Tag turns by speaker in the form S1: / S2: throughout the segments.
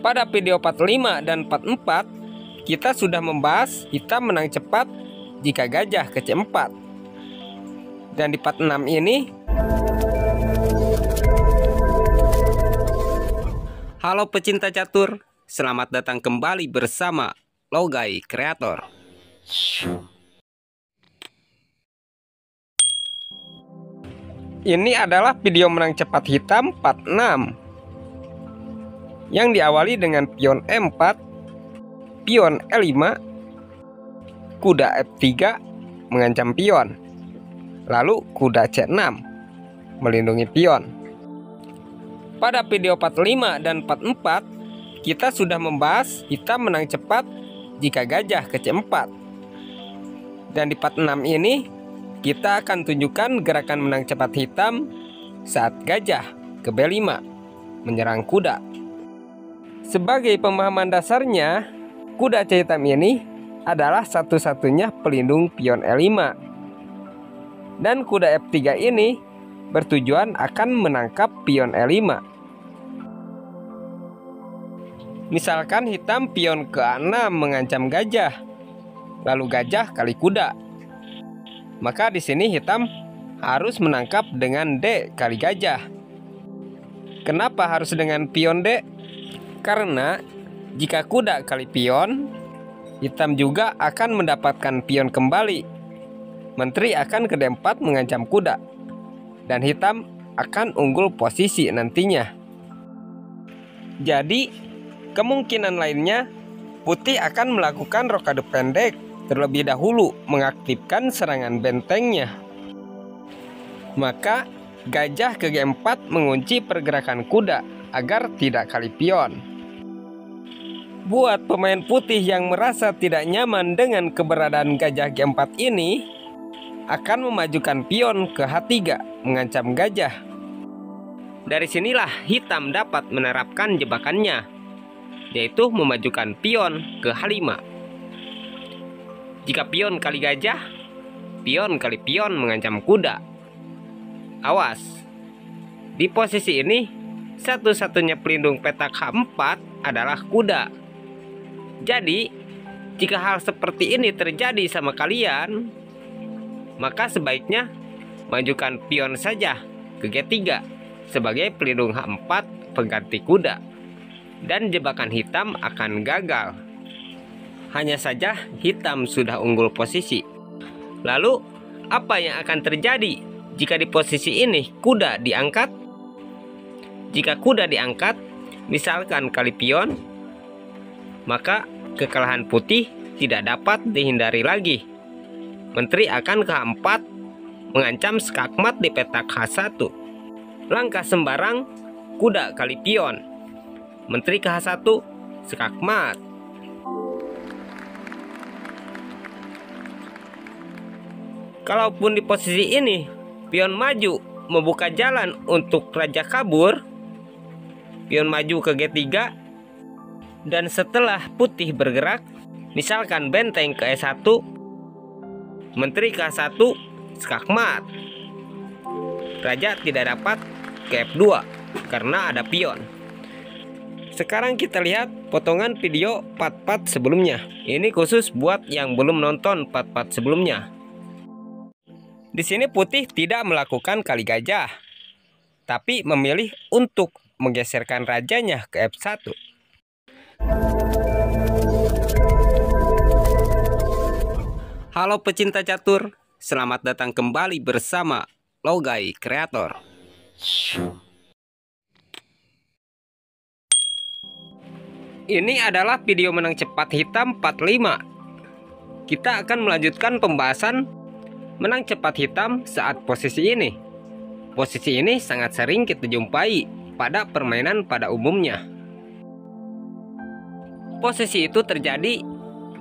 S1: Pada video part 5 dan part 4, kita sudah membahas hitam menang cepat jika gajah ke C4. Dan di part 6 ini, halo pecinta catur, selamat datang kembali bersama Logai Kreator. Ini adalah video menang cepat hitam part 6 yang diawali dengan pion E4, pion E5, kuda F3 mengancam pion, lalu kuda C6 melindungi pion. Pada video part 5 dan part 4, kita sudah membahas hitam menang cepat jika gajah ke C4. Dan di part 6 ini, kita akan tunjukkan gerakan menang cepat hitam saat gajah ke B5 menyerang kuda. Sebagai pemahaman dasarnya, kuda C hitam ini adalah satu-satunya pelindung pion E5. Dan kuda F3 ini bertujuan akan menangkap pion E5. Misalkan hitam pion ke A6 mengancam gajah, lalu gajah kali kuda. Maka di sini hitam harus menangkap dengan D kali gajah. Kenapa harus dengan pion D? Karena jika kuda kali pion, hitam juga akan mendapatkan pion kembali. Menteri akan ke D4 mengancam kuda, dan hitam akan unggul posisi nantinya. Jadi, kemungkinan lainnya, putih akan melakukan rokade pendek terlebih dahulu mengaktifkan serangan bentengnya. Maka, gajah ke G4 mengunci pergerakan kuda agar tidak kali pion. Buat pemain putih yang merasa tidak nyaman dengan keberadaan gajah G4 ini, akan memajukan pion ke H3 mengancam gajah. Dari sinilah hitam dapat menerapkan jebakannya, yaitu memajukan pion ke H5. Jika pion kali gajah, pion kali pion mengancam kuda. Awas, di posisi ini satu-satunya pelindung petak H4 adalah kuda. Jadi, jika hal seperti ini terjadi sama kalian, maka sebaiknya majukan pion saja ke G3 sebagai pelindung H4 pengganti kuda, dan jebakan hitam akan gagal. Hanya saja hitam sudah unggul posisi. Lalu, apa yang akan terjadi jika di posisi ini kuda diangkat? Jika kuda diangkat, misalkan kali pion, maka kekalahan putih tidak dapat dihindari lagi. Menteri akan ke H4 mengancam skakmat di petak H1. Langkah sembarang, kuda kali pion. Menteri ke H1, skakmat. Kalaupun di posisi ini pion maju membuka jalan untuk raja kabur, pion maju ke G3, dan setelah putih bergerak, misalkan benteng ke E1, menteri ke H1, skakmat. Raja tidak dapat ke F2 karena ada pion. Sekarang kita lihat potongan video part-part sebelumnya. Ini khusus buat yang belum nonton part-part sebelumnya. Di sini putih tidak melakukan kali gajah, tapi memilih untuk menggeserkan rajanya ke F1. Halo pecinta catur, selamat datang kembali bersama Logai Kreator. Ini adalah video menang cepat hitam part 5. Kita akan melanjutkan pembahasan menang cepat hitam saat posisi ini. Posisi ini sangat sering kita jumpai pada permainan pada umumnya. Posisi itu terjadi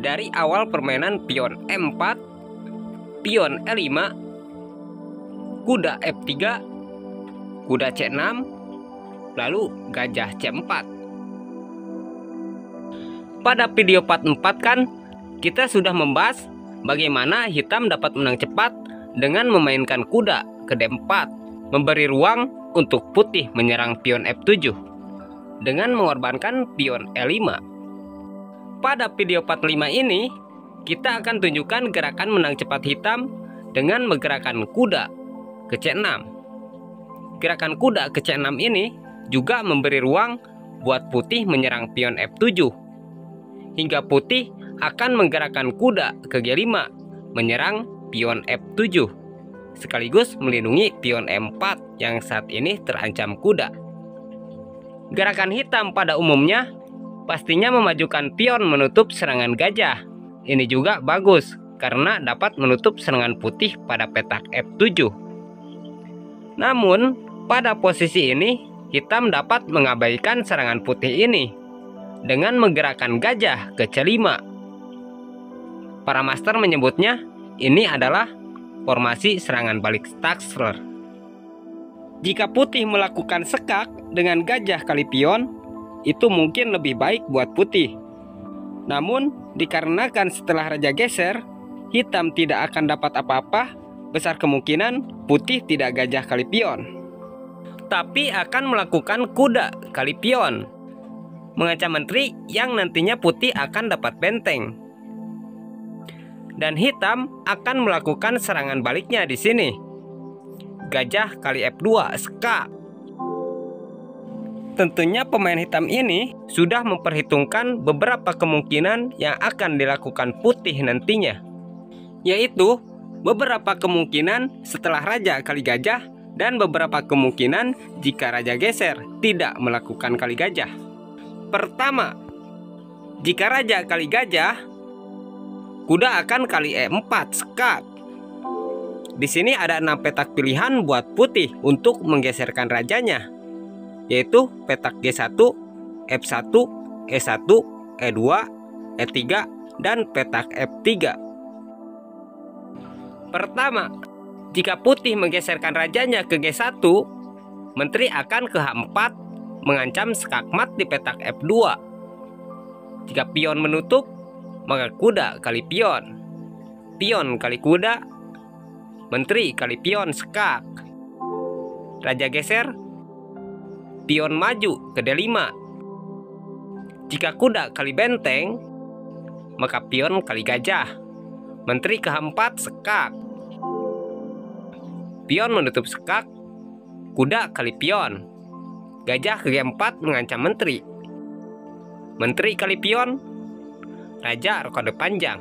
S1: dari awal permainan pion E4, pion E5, kuda F3, kuda C6, lalu gajah C4. Pada video part 4 kan, kita sudah membahas bagaimana hitam dapat menang cepat dengan memainkan kuda ke D4, memberi ruang untuk putih menyerang pion F7. dengan mengorbankan pion E5. Pada video part 5 ini, kita akan tunjukkan gerakan menang cepat hitam dengan menggerakkan kuda ke C6. Gerakan kuda ke C6 ini juga memberi ruang buat putih menyerang pion F7, hingga putih akan menggerakkan kuda ke G5 menyerang pion F7, sekaligus melindungi pion E4 yang saat ini terancam kuda. Gerakan hitam pada umumnya pastinya memajukan pion menutup serangan gajah. Ini juga bagus karena dapat menutup serangan putih pada petak F7. Namun, pada posisi ini, hitam dapat mengabaikan serangan putih ini dengan menggerakkan gajah ke C5. Para master menyebutnya ini adalah formasi serangan balik Staxler. Jika putih melakukan sekak dengan gajah kali pion, itu mungkin lebih baik buat putih. Namun, dikarenakan setelah raja geser, hitam tidak akan dapat apa-apa, besar kemungkinan putih tidak gajah kali pion, tapi akan melakukan kuda kali pion, mengancam menteri yang nantinya putih akan dapat benteng. Dan hitam akan melakukan serangan baliknya di sini. Gajah kali F2 skak. Tentunya pemain hitam ini sudah memperhitungkan beberapa kemungkinan yang akan dilakukan putih nantinya, yaitu beberapa kemungkinan setelah raja kali gajah dan beberapa kemungkinan jika raja geser tidak melakukan kali gajah. Pertama, jika raja kali gajah, kuda akan kali E4 skak. Di sini ada 6 petak pilihan buat putih untuk menggeserkan rajanya, yaitu petak G1, F1, E1, E2, E3, dan petak F3. Pertama, jika putih menggeserkan rajanya ke G1, menteri akan ke H4 mengancam skakmat di petak F2. Jika pion menutup, maka kuda kali pion, pion kali kuda, menteri kali pion skak. Raja geser, pion maju ke D5. Jika kuda kali benteng, maka pion kali gajah, menteri ke H4 skak. Pion menutup skak, kuda kali pion, gajah ke G4 mengancam menteri, menteri kali pion, raja rokade panjang.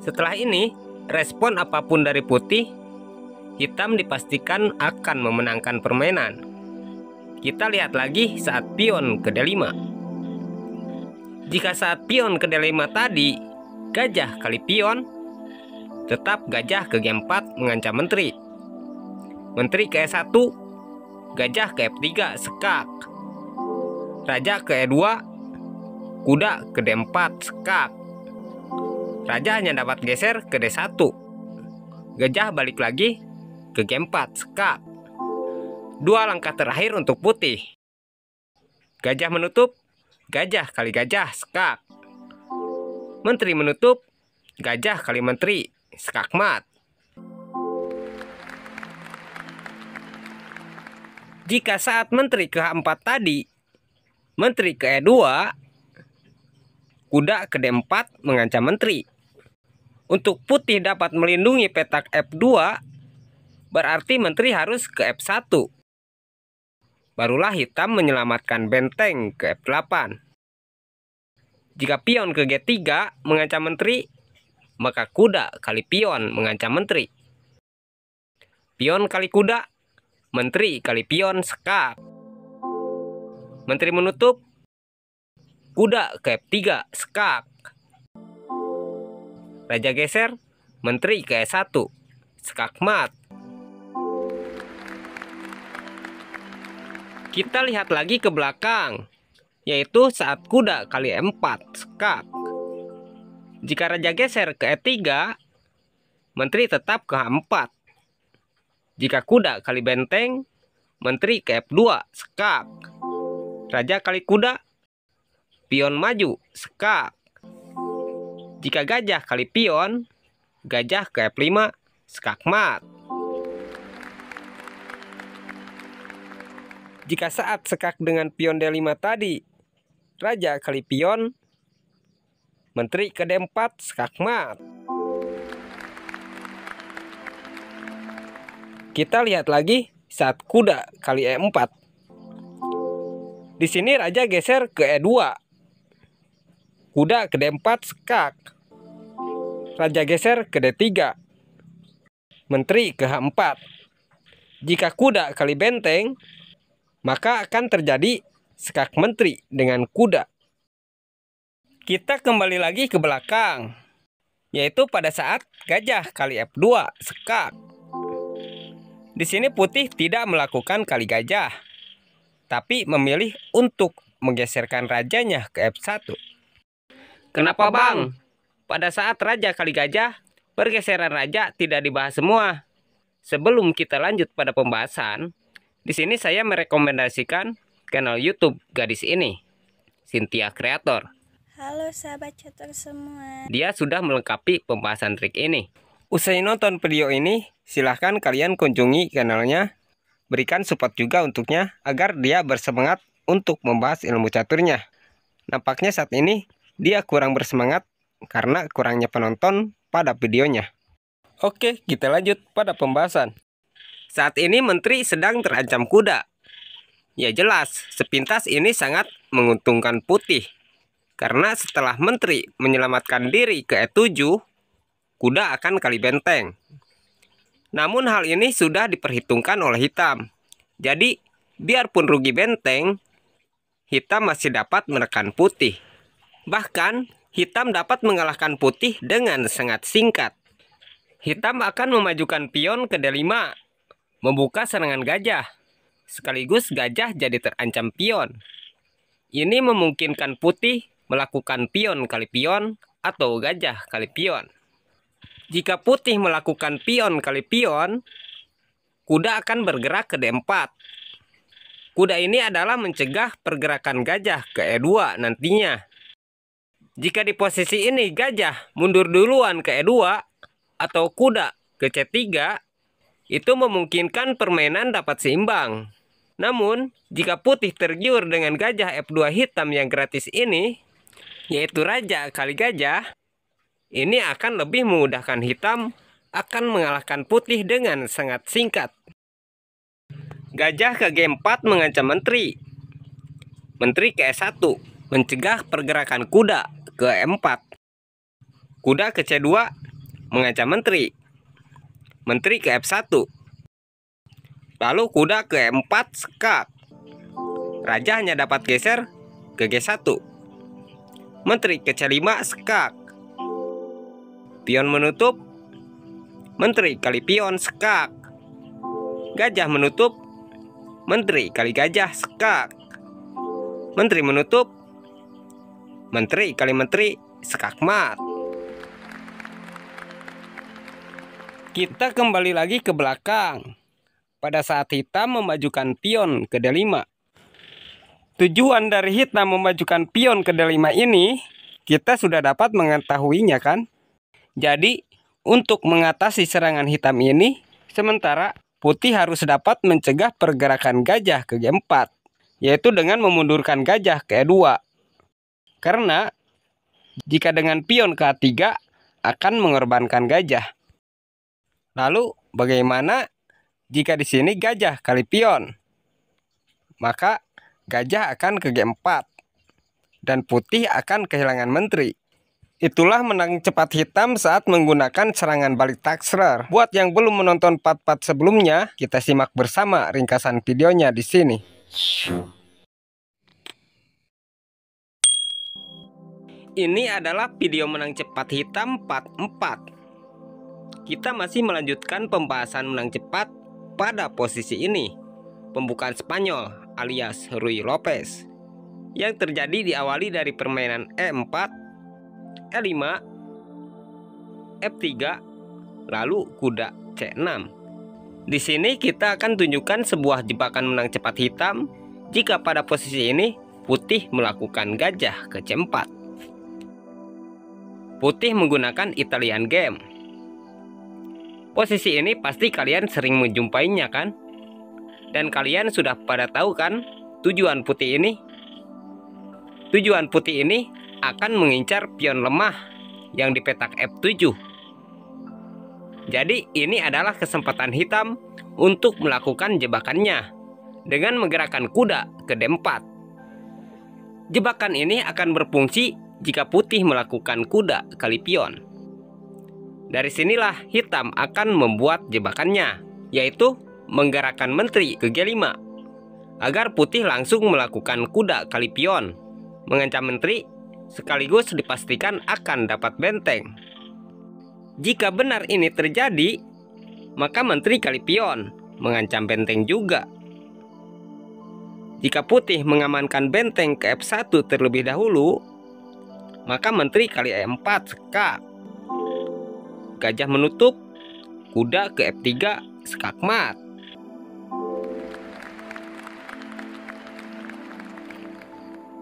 S1: Setelah ini, respon apapun dari putih, hitam dipastikan akan memenangkan permainan. Kita lihat lagi saat pion ke D5. Jika saat pion ke D5 tadi, gajah kali pion, tetap gajah ke G4 mengancam menteri. Menteri ke E1, gajah ke F3 skak. Raja ke E2, kuda ke D4 skak. Raja hanya dapat geser ke D1. Gajah balik lagi ke G4 skak. 2 langkah terakhir untuk putih. Gajah menutup, gajah kali gajah skak. Menteri menutup, gajah kali menteri skakmat. Jika saat menteri ke H4 tadi, menteri ke E2, kuda ke D4 mengancam menteri. Untuk putih dapat melindungi petak F2, berarti menteri harus ke F1. Barulah hitam menyelamatkan benteng ke F8. Jika pion ke G3 mengancam menteri, maka kuda kali pion mengancam menteri. Pion kali kuda, menteri kali pion skak. Menteri menutup, kuda ke F3 skak. Raja geser, menteri ke E1 skakmat. Kita lihat lagi ke belakang, yaitu saat kuda kali E4 skak. Jika raja geser ke E3, menteri tetap ke H4. Jika kuda kali benteng, menteri ke F2 skak. Raja kali kuda, pion maju skak. Jika gajah kali pion, gajah ke F5 skakmat. Jika saat skak dengan pion D5 tadi, raja kali pion, menteri ke D4 skak mat. Kita lihat lagi saat kuda kali E4. Di sini raja geser ke E2. Kuda ke D4 skak. Raja geser ke D3. Menteri ke H4. Jika kuda kali benteng, maka akan terjadi skak menteri dengan kuda. Kita kembali lagi ke belakang, yaitu pada saat gajah kali F2 skak. Di sini putih tidak melakukan kali gajah, tapi memilih untuk menggeserkan rajanya ke F1. Kenapa bang? Pada saat raja kali gajah, pergeseran raja tidak dibahas semua. Sebelum kita lanjut pada pembahasan, di sini saya merekomendasikan kanal YouTube gadis ini, Cynthia Creator.
S2: Halo sahabat catur semua.
S1: Dia sudah melengkapi pembahasan trik ini. Usai nonton video ini, silahkan kalian kunjungi kanalnya. Berikan support juga untuknya agar dia bersemangat untuk membahas ilmu caturnya. Nampaknya saat ini dia kurang bersemangat karena kurangnya penonton pada videonya. Oke, kita lanjut pada pembahasan. Saat ini menteri sedang terancam kuda. Ya jelas, sepintas ini sangat menguntungkan putih. Karena setelah menteri menyelamatkan diri ke E7, kuda akan kali benteng. Namun hal ini sudah diperhitungkan oleh hitam. Jadi, biarpun rugi benteng, hitam masih dapat menekan putih. Bahkan, hitam dapat mengalahkan putih dengan sangat singkat. Hitam akan memajukan pion ke D5, membuka serangan gajah. Sekaligus gajah jadi terancam pion. Ini memungkinkan putih melakukan pion kali pion atau gajah kali pion. Jika putih melakukan pion kali pion, kuda akan bergerak ke D4. Kuda ini adalah mencegah pergerakan gajah ke E2 nantinya. Jika di posisi ini gajah mundur duluan ke E2 atau kuda ke C3, itu memungkinkan permainan dapat seimbang. Namun, jika putih tergiur dengan gajah F2 hitam yang gratis ini, yaitu raja kali gajah, ini akan lebih memudahkan hitam akan mengalahkan putih dengan sangat singkat. Gajah ke G4 mengancam menteri. Menteri ke E1 mencegah pergerakan kuda ke E4. Kuda ke C2 mengancam menteri. Menteri ke F1. Lalu kuda ke E4 skak. Raja hanya dapat geser ke G1. Menteri ke C5 skak. Pion menutup. Menteri kali pion skak. Gajah menutup. Menteri kali gajah skak. Menteri menutup. Menteri kali menteri skak mat. Kita kembali lagi ke belakang. Pada saat hitam memajukan pion ke D5. Tujuan dari hitam memajukan pion ke D5 ini, kita sudah dapat mengetahuinya kan? Jadi, untuk mengatasi serangan hitam ini, sementara putih harus dapat mencegah pergerakan gajah ke G4, yaitu dengan memundurkan gajah ke E2. Karena, jika dengan pion ke A3, akan mengorbankan gajah. Lalu, bagaimana jika di sini gajah kali pion? Maka, gajah akan ke G4 dan putih akan kehilangan menteri. Itulah menang cepat hitam saat menggunakan serangan balik Taxler. Buat yang belum menonton part-part sebelumnya, kita simak bersama ringkasan videonya di sini. Ini adalah video menang cepat hitam part 4. Kita masih melanjutkan pembahasan menang cepat pada posisi ini. Pembukaan Spanyol alias Ruy Lopez yang terjadi diawali dari permainan E4, E5, F3, lalu kuda C6. Di sini kita akan tunjukkan sebuah jebakan menang cepat hitam jika pada posisi ini putih melakukan gajah ke C4. Putih menggunakan Italian game. Posisi ini pasti kalian sering menjumpainya kan? Dan kalian sudah pada tahu kan tujuan putih ini? Tujuan putih ini akan mengincar pion lemah yang di petak F7. Jadi ini adalah kesempatan hitam untuk melakukan jebakannya dengan menggerakkan kuda ke D4. Jebakan ini akan berfungsi jika putih melakukan kuda kali pion. Dari sinilah hitam akan membuat jebakannya, yaitu menggerakkan menteri ke G5 agar putih langsung melakukan kuda kali pion, mengancam menteri sekaligus dipastikan akan dapat benteng. Jika benar ini terjadi, maka menteri kali pion mengancam benteng juga. Jika putih mengamankan benteng ke F1 terlebih dahulu, maka menteri kali E4 skak. Gajah menutup, kuda ke F3 skakmat.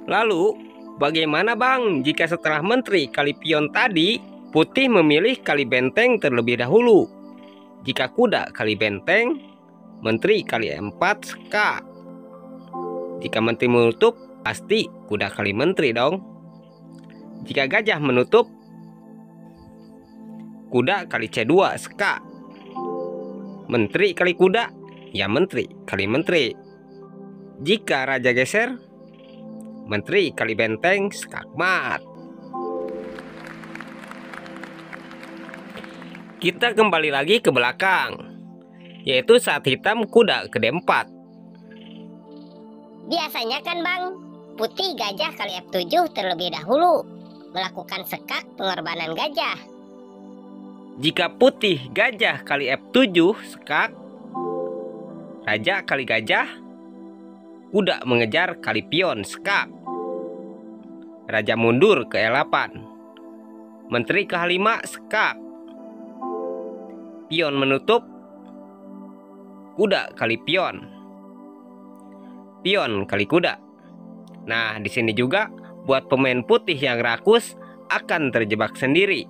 S1: Lalu, bagaimana bang jika setelah menteri kali pion tadi, putih memilih kali benteng terlebih dahulu? Jika kuda kali benteng, menteri kali E4 skak. Jika menteri menutup, pasti kuda kali menteri dong. Jika gajah menutup, kuda kali C2 skak. Menteri kali kuda, ya menteri kali menteri. Jika raja geser, menteri kali benteng skakmat. Kita kembali lagi ke belakang, yaitu saat hitam kuda ke D4.
S3: Biasanya kan bang, putih gajah kali F7 terlebih dahulu, melakukan sekak pengorbanan gajah.
S1: Jika putih gajah kali F7 skak, raja kali gajah, kuda mengejar kali pion skak. Raja mundur ke E8, menteri ke H5 skak. Pion menutup, kuda kali pion. Pion kali kuda. Nah, di sini juga buat pemain putih yang rakus akan terjebak sendiri.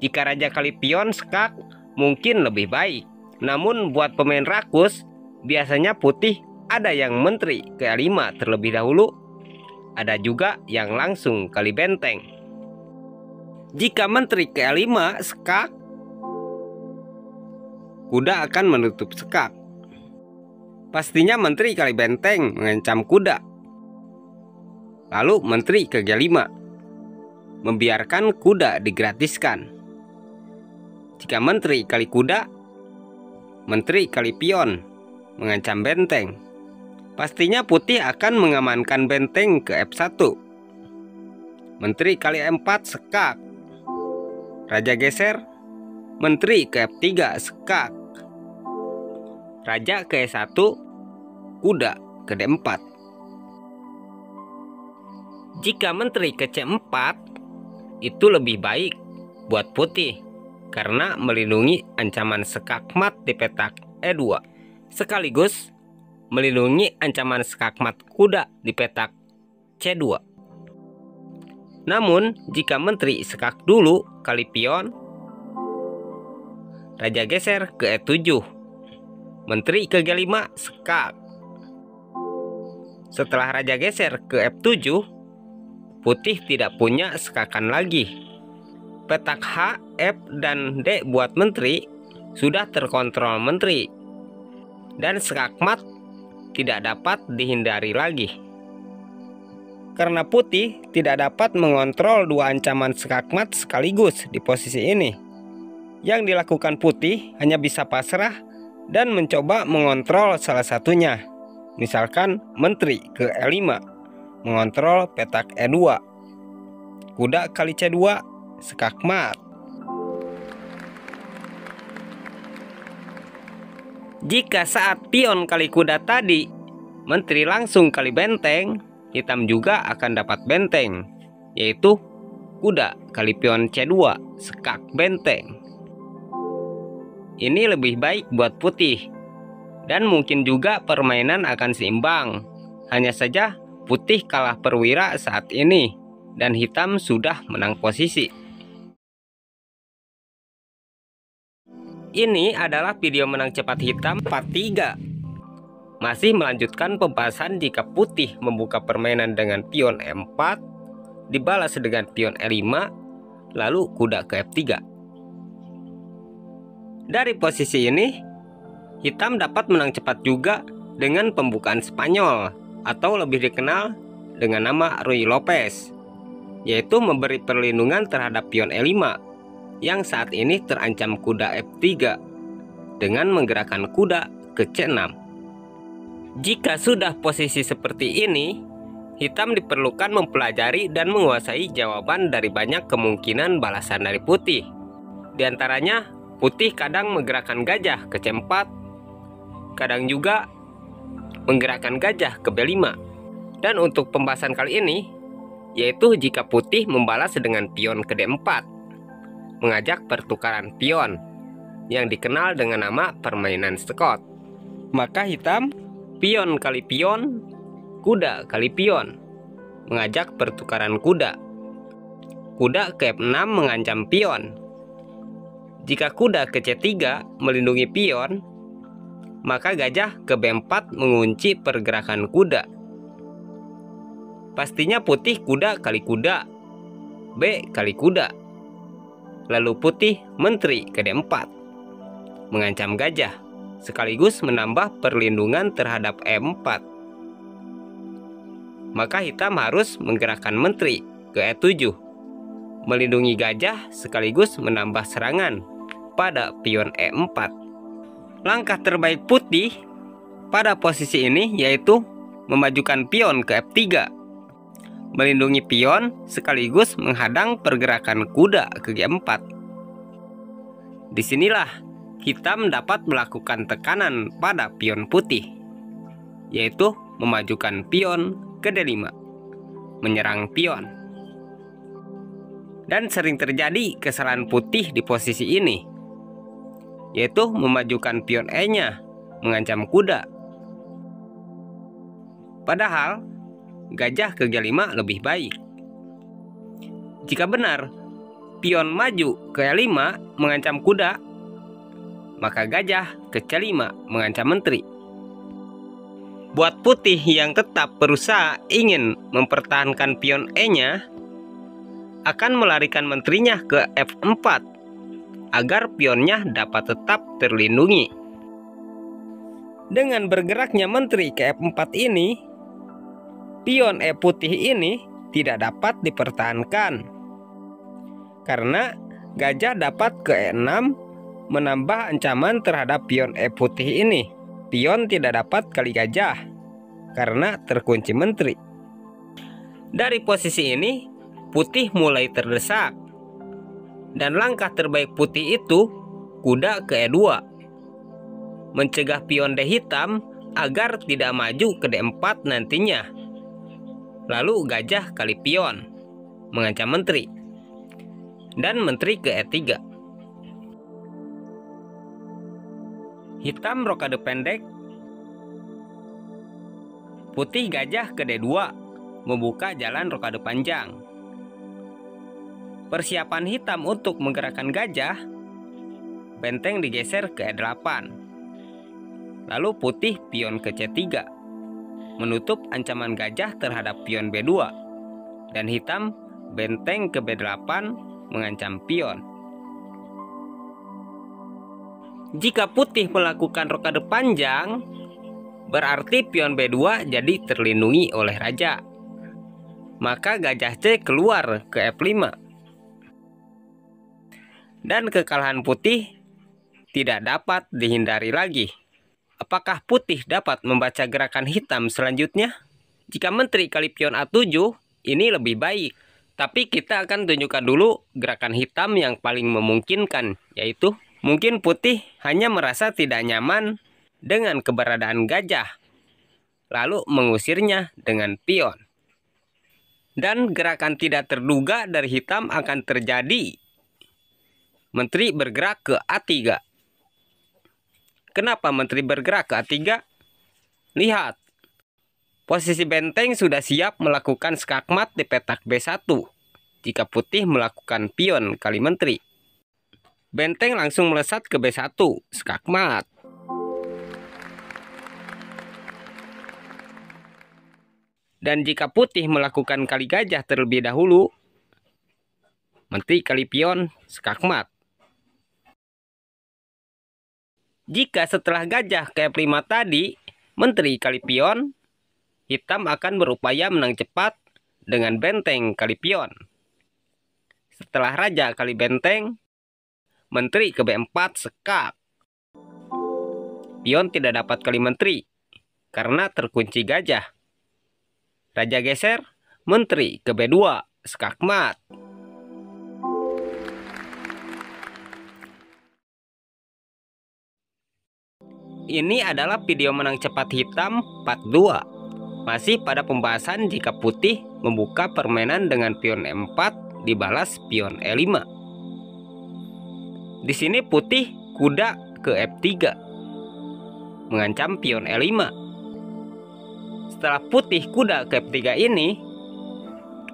S1: Jika raja kali pion skak mungkin lebih baik. Namun buat pemain rakus, biasanya putih ada yang menteri ke E5 terlebih dahulu. Ada juga yang langsung kali benteng. Jika menteri ke E5 skak, kuda akan menutup skak. Pastinya menteri kali benteng mengancam kuda. Lalu menteri ke G5, membiarkan kuda digratiskan. Jika menteri kali kuda, menteri kali pion mengancam benteng. Pastinya putih akan mengamankan benteng ke F1. Menteri kali E4 skak. Raja geser, menteri ke F3 skak. Raja ke E1, kuda ke D4. Jika menteri ke C4, itu lebih baik buat putih karena melindungi ancaman skakmat di petak E2, sekaligus melindungi ancaman skakmat kuda di petak C2. Namun, jika menteri skak dulu kali pion, raja geser ke E7, menteri ke G5 skak. Setelah raja geser ke F7, putih tidak punya sekakan lagi. Petak H, F, dan D buat menteri sudah terkontrol menteri, dan skakmat tidak dapat dihindari lagi. Karena putih tidak dapat mengontrol dua ancaman skakmat sekaligus di posisi ini. Yang dilakukan putih hanya bisa pasrah dan mencoba mengontrol salah satunya. Misalkan menteri ke E5, mengontrol petak E2. Kuda kali C2, skakmat. Jika saat pion kali kuda tadi, menteri langsung kali benteng, hitam juga akan dapat benteng, yaitu kuda kali pion C2, skak benteng. Ini lebih baik buat putih, dan mungkin juga permainan akan seimbang. Hanya saja putih kalah perwira saat ini, dan hitam sudah menang posisi. Ini adalah video menang cepat hitam part 3. Masih melanjutkan pembahasan jika putih membuka permainan dengan pion E4, dibalas dengan pion E5, lalu kuda ke F3. Dari posisi ini, hitam dapat menang cepat juga dengan pembukaan Spanyol atau lebih dikenal dengan nama Ruy Lopez, yaitu memberi perlindungan terhadap pion E5 yang saat ini terancam kuda F3 dengan menggerakkan kuda ke C6. Jika sudah posisi seperti ini, hitam diperlukan mempelajari dan menguasai jawaban dari banyak kemungkinan balasan dari putih. Di antaranya, putih kadang menggerakkan gajah ke C4, kadang juga menggerakkan gajah ke B5. Dan untuk pembahasan kali ini, yaitu jika putih membalas dengan pion ke D4, mengajak pertukaran pion yang dikenal dengan nama permainan Scott. Maka hitam pion kali pion, kuda kali pion, mengajak pertukaran kuda. Kuda ke F6 mengancam pion. Jika kuda ke C3 melindungi pion, maka gajah ke B4 mengunci pergerakan kuda. Pastinya putih kuda kali kuda, B kali kuda. Lalu putih menteri ke D4, mengancam gajah, sekaligus menambah perlindungan terhadap E4. Maka hitam harus menggerakkan menteri ke E7, melindungi gajah sekaligus menambah serangan pada pion E4. Langkah terbaik putih pada posisi ini yaitu memajukan pion ke F3, melindungi pion sekaligus menghadang pergerakan kuda ke G4. Disinilah hitam dapat melakukan tekanan pada pion putih, yaitu memajukan pion ke D5, menyerang pion. Dan sering terjadi kesalahan putih di posisi ini, yaitu memajukan pion E-nya, mengancam kuda. Padahal, gajah ke G5 lebih baik. Jika benar, pion maju ke E5 mengancam kuda, maka gajah ke C5 mengancam menteri. Buat putih yang tetap berusaha ingin mempertahankan pion E-nya, akan melarikan menterinya ke F4 agar pionnya dapat tetap terlindungi. Dengan bergeraknya menteri ke F4 ini, pion E putih ini tidak dapat dipertahankan, karena gajah dapat ke E6 menambah ancaman terhadap pion E putih ini. Pion tidak dapat kali gajah karena terkunci menteri. Dari posisi ini, putih mulai terdesak. Dan langkah terbaik putih itu kuda ke E2, mencegah pion D hitam agar tidak maju ke D4 nantinya. Lalu gajah kali pion, mengancam menteri. Dan menteri ke E3. Hitam rokade pendek, putih gajah ke D2, membuka jalan rokade panjang. Persiapan hitam untuk menggerakkan gajah, benteng digeser ke E8. Lalu putih pion ke C3, menutup ancaman gajah terhadap pion B2. Dan hitam benteng ke B8 mengancam pion. Jika putih melakukan rokade panjang, berarti pion B2 jadi terlindungi oleh raja. Maka gajah C keluar ke F5. Dan kekalahan putih tidak dapat dihindari lagi. Apakah putih dapat membaca gerakan hitam selanjutnya? Jika menteri kali pion A7, ini lebih baik. Tapi kita akan tunjukkan dulu gerakan hitam yang paling memungkinkan, yaitu mungkin putih hanya merasa tidak nyaman dengan keberadaan gajah, lalu mengusirnya dengan pion. Dan gerakan tidak terduga dari hitam akan terjadi. Menteri bergerak ke A3. Kenapa menteri bergerak ke A3? Lihat, posisi benteng sudah siap melakukan skakmat di petak B1 jika putih melakukan pion kali menteri. Benteng langsung melesat ke B1, skakmat. Dan jika putih melakukan kali gajah terlebih dahulu, menteri kali pion skakmat. Jika setelah gajah ke F5 tadi, menteri kali pion, hitam akan berupaya menang cepat dengan benteng kali pion. Setelah raja kali benteng, menteri ke B4 sekak. Pion tidak dapat kali menteri karena terkunci gajah. Raja geser, menteri ke B2 skakmat. Ini adalah video menang cepat hitam part 2. Masih pada pembahasan jika putih membuka permainan dengan pion E4 dibalas pion E5. Di sini putih kuda ke F3 mengancam pion E5. Setelah putih kuda ke F3 ini,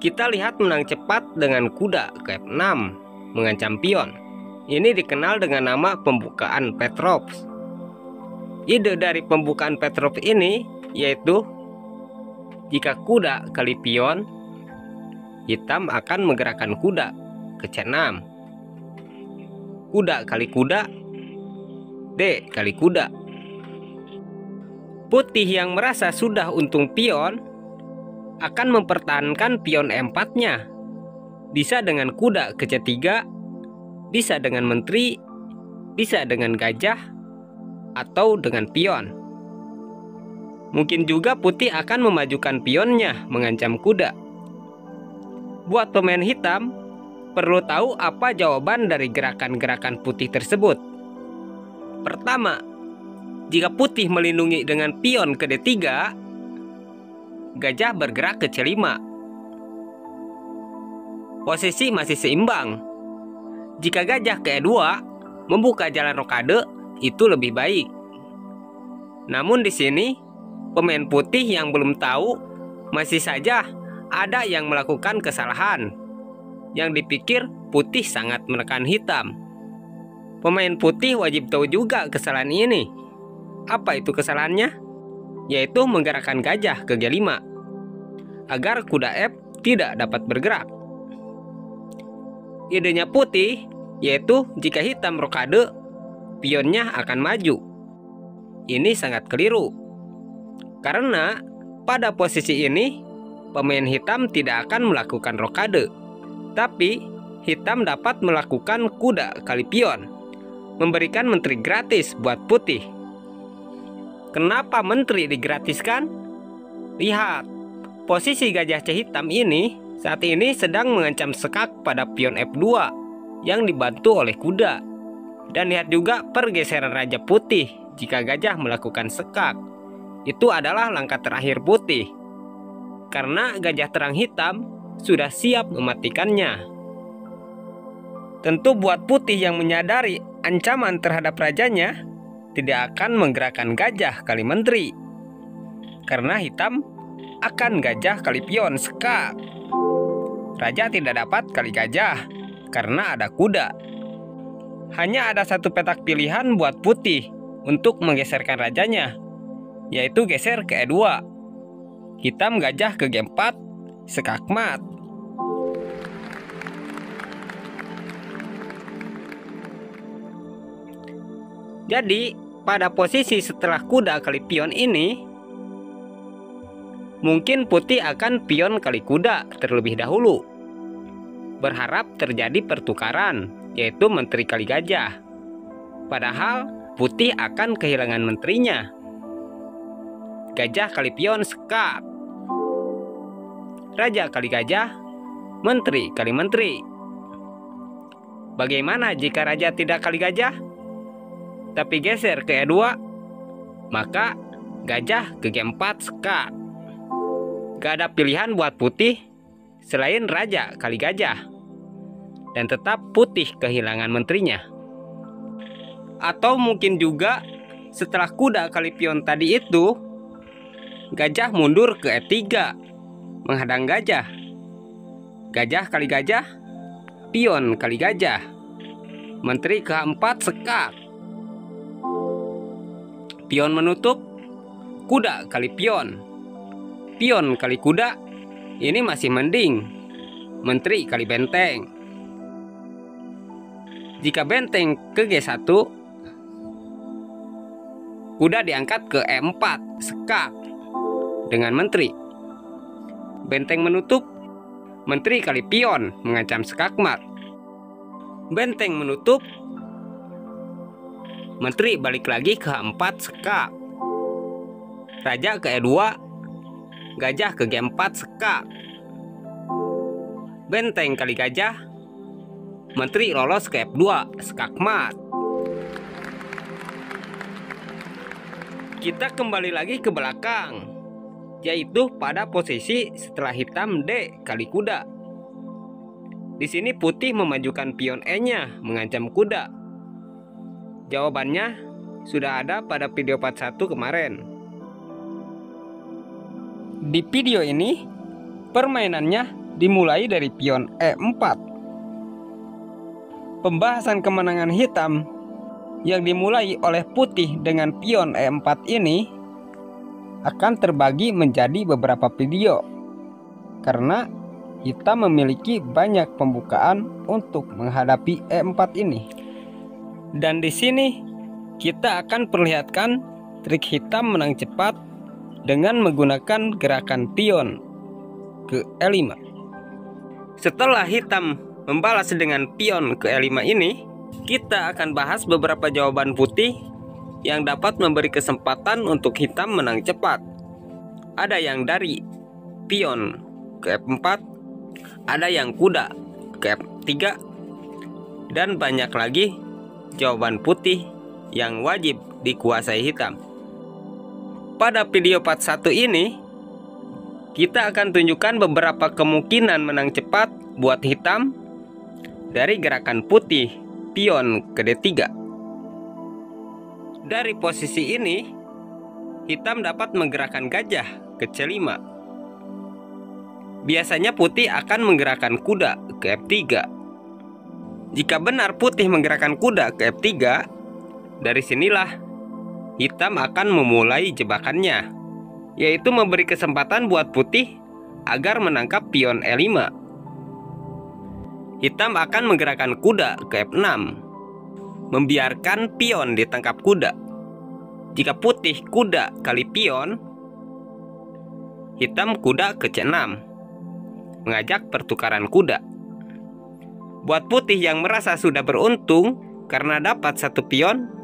S1: kita lihat menang cepat dengan kuda ke F6 mengancam pion. Ini dikenal dengan nama pembukaan Petrov. Ide dari pembukaan Petrov ini yaitu jika kuda kali pion, hitam akan menggerakkan kuda ke C6. Kuda kali kuda, D kali kuda. Putih yang merasa sudah untung pion akan mempertahankan pion E4-nya. Bisa dengan kuda ke C3, bisa dengan menteri, bisa dengan gajah, atau dengan pion. Mungkin juga putih akan memajukan pionnya mengancam kuda. Buat pemain hitam, perlu tahu apa jawaban dari gerakan-gerakan putih tersebut. Pertama, jika putih melindungi dengan pion ke D3, gajah bergerak ke C5. Posisi masih seimbang. Jika gajah ke E2, membuka jalan rokade, itu lebih baik. Namun di sini, pemain putih yang belum tahu masih saja ada yang melakukan kesalahan yang dipikir putih sangat menekan hitam. Pemain putih wajib tahu juga kesalahan ini. Apa itu kesalahannya? Yaitu menggerakkan gajah ke G5 agar kuda F tidak dapat bergerak. Idenya putih yaitu jika hitam rokade, pionnya akan maju. Ini sangat keliru. Karena pada posisi ini, pemain hitam tidak akan melakukan rokade. Tapi, hitam dapat melakukan kuda kali pion, memberikan menteri gratis buat putih. Kenapa menteri digratiskan? Lihat, posisi gajah C hitam ini saat ini sedang mengancam sekak pada pion F2 yang dibantu oleh kuda. Dan lihat juga pergeseran raja putih jika gajah melakukan sekak. Itu adalah langkah terakhir putih. Karena gajah terang hitam sudah siap mematikannya. Tentu buat putih yang menyadari ancaman terhadap rajanya, tidak akan menggerakkan gajah kali menteri. Karena hitam akan gajah kali pion sekak. Raja tidak dapat kali gajah karena ada kuda. Hanya ada satu petak pilihan buat putih untuk menggeserkan rajanya, yaitu geser ke E2. Hitam gajah ke G4, skakmat. Jadi, pada posisi setelah kuda kali pion ini, mungkin putih akan pion kali kuda terlebih dahulu. Berharap terjadi pertukaran, yaitu menteri kali gajah. Padahal, putih akan kehilangan menterinya. Gajah kali pion sekak. Raja kali gajah, menteri kali menteri. Bagaimana jika raja tidak kali gajah, tapi geser ke E2? Maka gajah ke G4 sekak. Gak ada pilihan buat putih selain raja kali gajah. Dan tetap putih kehilangan menterinya. Atau mungkin juga setelah kuda kali pion tadi itu, gajah mundur ke E3 menghadang gajah. Gajah kali gajah, pion kali gajah. Menteri ke H4 sekak. Pion menutup, kuda kali pion. pion kali kuda, ini masih mending. Menteri kali benteng. Jika benteng ke G1, kuda diangkat ke E4, sekak dengan menteri. Benteng menutup, menteri kali pion mengancam skakmat. Benteng menutup, menteri balik lagi ke E4, sekak. Raja ke E2, gajah ke G4, sekak. Benteng kali gajah, menteri lolos ke F2, skakmat. Kita kembali lagi ke belakang, yaitu pada posisi setelah hitam D kali kuda. Di sini putih memajukan pion E-nya mengancam kuda. Jawabannya sudah ada pada video part 1 kemarin. Di video ini permainannya dimulai dari pion E4. Pembahasan kemenangan hitam yang dimulai oleh putih dengan pion E4 ini akan terbagi menjadi beberapa video, karena hitam memiliki banyak pembukaan untuk menghadapi E4 ini. Dan di sini kita akan perlihatkan trik hitam menang cepat dengan menggunakan gerakan pion ke E5. Setelah hitam membalas dengan pion ke E5 ini, kita akan bahas beberapa jawaban putih yang dapat memberi kesempatan untuk hitam menang cepat. Ada yang dari pion ke F4, ada yang kuda ke F3, dan banyak lagi jawaban putih yang wajib dikuasai hitam. Pada video part 1 ini, kita akan tunjukkan beberapa kemungkinan menang cepat buat hitam dari gerakan putih pion ke D3. Dari posisi ini, hitam dapat menggerakkan gajah ke C5. Biasanya putih akan menggerakkan kuda ke F3. Jika benar putih menggerakkan kuda ke F3, dari sinilah hitam akan memulai jebakannya, yaitu memberi kesempatan buat putih agar menangkap pion E5. Hitam akan menggerakkan kuda ke F6, membiarkan pion ditangkap kuda. Jika putih kuda kali pion, hitam kuda ke C6, mengajak pertukaran kuda. Buat putih yang merasa sudah beruntung karena dapat satu pion,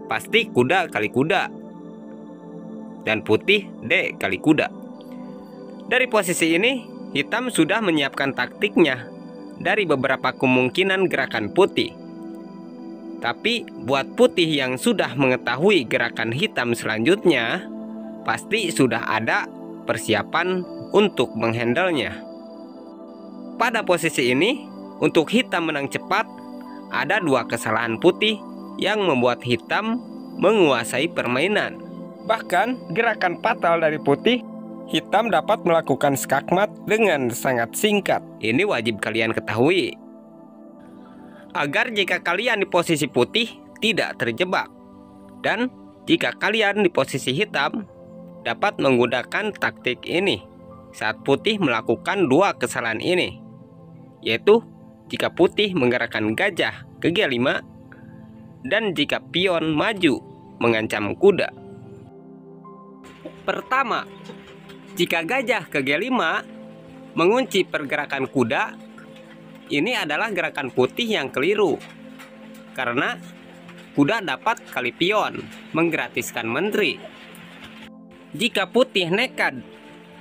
S1: pasti kuda kali kuda, dan putih D kali kuda. Dari posisi ini, hitam sudah menyiapkan taktiknya dari beberapa kemungkinan gerakan putih. Tapi buat putih yang sudah mengetahui gerakan hitam selanjutnya, pasti sudah ada persiapan untuk menghandlenya. Pada posisi ini, untuk hitam menang cepat, ada dua kesalahan putih yang membuat hitam menguasai permainan. Bahkan gerakan fatal dari putih, hitam dapat melakukan skakmat dengan sangat singkat. Ini wajib kalian ketahui, agar jika kalian di posisi putih tidak terjebak. Dan jika kalian di posisi hitam, dapat menggunakan taktik ini saat putih melakukan dua kesalahan ini, yaitu jika putih menggerakkan gajah ke G5 dan jika pion maju mengancam kuda. Pertama, jika gajah ke G5 mengunci pergerakan kuda, ini adalah gerakan putih yang keliru, karena kuda dapat kali pion menggratiskan menteri. Jika putih nekat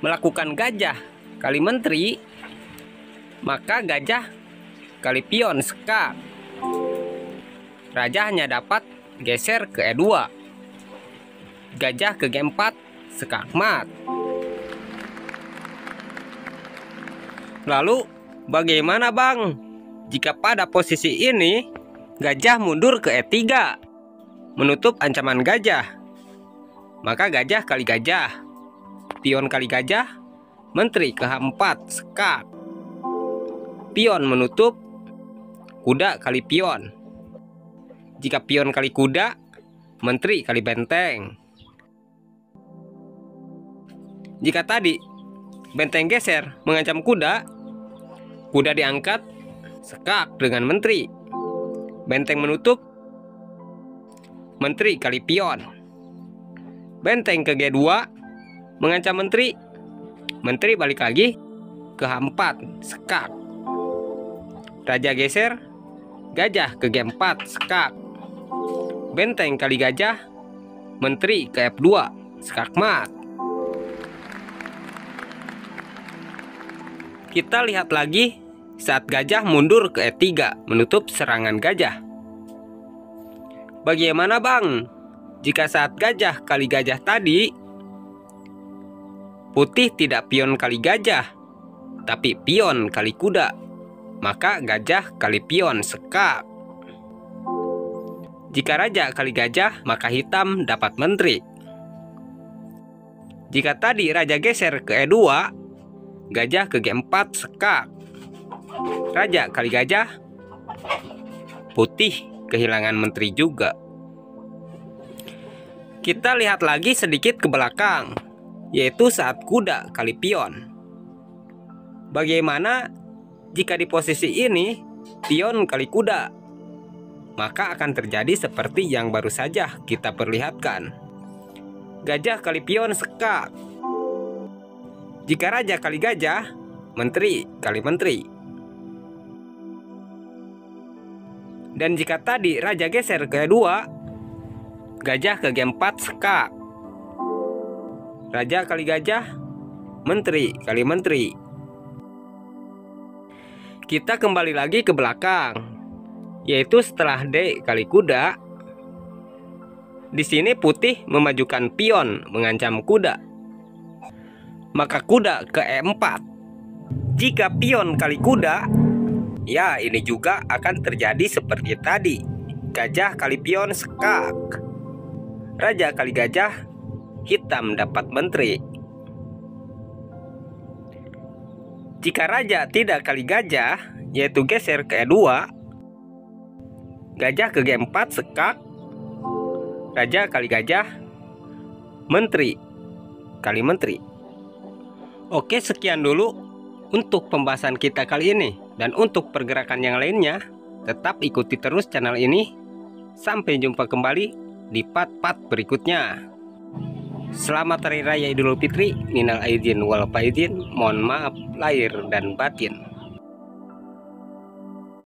S1: melakukan gajah kali menteri, maka gajah kali pion skak. Raja hanya dapat geser ke E2. Gajah ke G4 skakmat. Lalu bagaimana bang jika pada posisi ini gajah mundur ke E3 menutup ancaman gajah? Maka gajah kali gajah, pion kali gajah, menteri ke H4 skak. Pion menutup, kuda kali pion. Jika pion kali kuda, menteri kali benteng. Jika tadi benteng geser mengancam kuda, kuda diangkat sekak dengan menteri. Benteng menutup, menteri kali pion. Benteng ke G2 mengancam menteri, menteri balik lagi ke H4 sekak. Raja geser, gajah ke G4 sekak. Benteng kali gajah, menteri ke F2 sekak mat. Kita lihat lagi saat gajah mundur ke E3 menutup serangan gajah. Bagaimana bang jika saat gajah kali gajah tadi putih tidak pion kali gajah tapi pion kali kuda, maka gajah kali pion sekak. Jika raja kali gajah, maka hitam dapat menteri. Jika tadi raja geser ke E2, gajah ke G4 sekak. Raja kali gajah, putih kehilangan menteri juga. Kita lihat lagi sedikit ke belakang, yaitu saat kuda kali pion. Bagaimana jika di posisi ini pion kali kuda? Maka akan terjadi seperti yang baru saja kita perlihatkan. Gajah kali pion sekak. Jika raja kali gajah, menteri kali menteri. Dan jika tadi raja geser ke E2, gajah ke G4 sekak. Raja kali gajah, menteri kali menteri. Kita kembali lagi ke belakang, yaitu setelah D kali kuda. Di sini putih memajukan pion mengancam kuda. Maka kuda ke E4. Jika pion kali kuda, ya ini juga akan terjadi seperti tadi. Gajah kali pion sekak. Raja kali gajah, hitam dapat menteri. Jika raja tidak kali gajah, yaitu geser ke E2, gajah ke G4 sekak. Raja kali gajah, menteri kali menteri. Oke, sekian dulu untuk pembahasan kita kali ini. Dan untuk pergerakan yang lainnya, tetap ikuti terus channel ini. Sampai jumpa kembali di part-part berikutnya. Selamat Hari Raya Idul Fitri. Minal aidin wal faizin. Mohon maaf lahir dan batin.